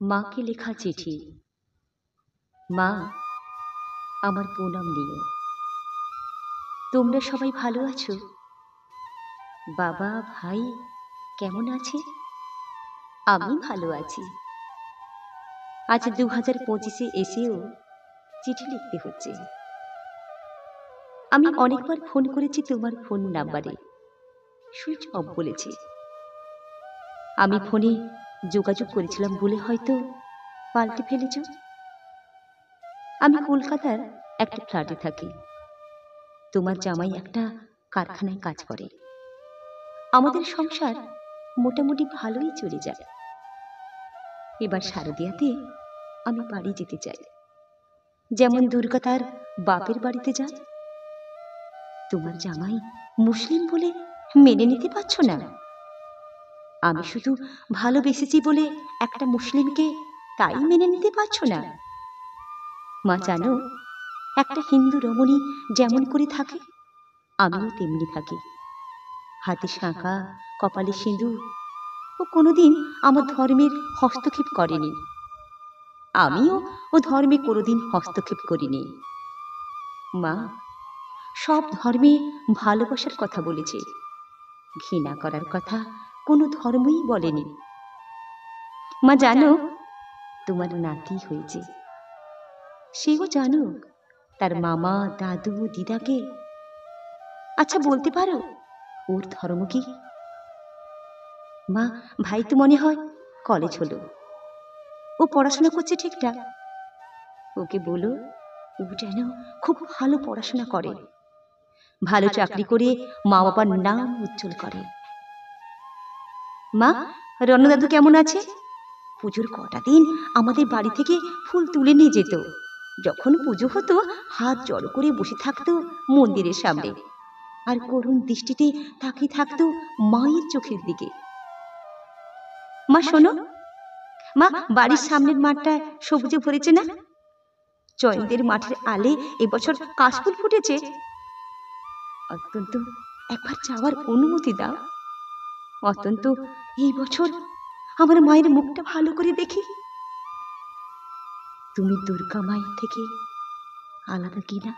মাকে লেখা চিঠি। মা, আমার প্রণাম নিও। তোমরা সবাই ভালো আছো? বাবা, ভাই কেমন আছে? আমি ভালো আছি। আজ 2025-এ এসেও চিঠি লিখতে হচ্ছে। আমি অনেকবার ফোন করেছি তোমার ফোন নাম্বারে, সুইচ অফ বলেছে। আমি ফোনে যোগাযোগ করেছিলাম বলে হয়তো পাল্টে ফেলেছ। আমি কলকাতার একটা ফ্ল্যাটে থাকি। তোমার জামাই একটা কারখানায় কাজ করে। আমাদের সংসার মোটামুটি ভালোই চলে যায়। এবার শারদিয়াতে আমি বাড়ি যেতে চাই, যেমন দুর্গা তার বাপের বাড়িতে যায়। তোমার জামাই মুসলিম বলে মেনে নিতে পারছো না। আমি শুধু ভালোবেসেছি বলে একটা মুসলিমকে তাই মেনে নিতে পারছো না। মা জানো, একটা হিন্দু রমণী যেমন করে থাকে আমিও তেমনি থাকি। হাতে শাঁখা, কপালে সিঁদুর। ও কোনোদিন আমার ধর্মের হস্তক্ষেপ করেনি, আমিও ও ধর্মে কোনোদিন হস্তক্ষেপ করিনি। মা, সব ধর্মে ভালোবাসার কথা বলেছে, ঘৃণা করার কথা কোনো ধর্মই বলেনি। মা জানো, তোমার নাতি হয়েছে। সেও জানো তার মামা, দাদু, দিদাকে। আচ্ছা বলতে পারো ওর ধর্ম কি? মা, ভাই তো মনে হয় কলেজ হলো, ও পড়াশোনা করছে ঠিকঠাক। ওকে বলো ও যেন খুব ভালো পড়াশোনা করে, ভালো চাকরি করে মা বাবার নাম উজ্জ্বল করে। মা, রণদাদু কেমন আছে? পুজোর কটা দিন আমাদের বাড়ি থেকে ফুল তুলে নিয়ে যেত। যখন পুজো হতো হাত জড়ো করে বসে থাকতো মন্দিরের সামনে, আর করুণ দৃষ্টিতে তাকিয়ে থাকতো মায়ের চোখের দিকে। মা শোনো, মা, বাড়ির সামনের মাঠটা সবুজে ভরেছে না? জয়ন্তের মাঠের আলে এবছর কাশফুল ফুটেছে। অত্যন্ত একবার যাওয়ার অনুমতি দাও। অত্যন্ত এই বছর আমার মায়ের মুখটা ভালো করে দেখি। তুমি দুর্গা মায়ের থেকে আলাদা কিনা?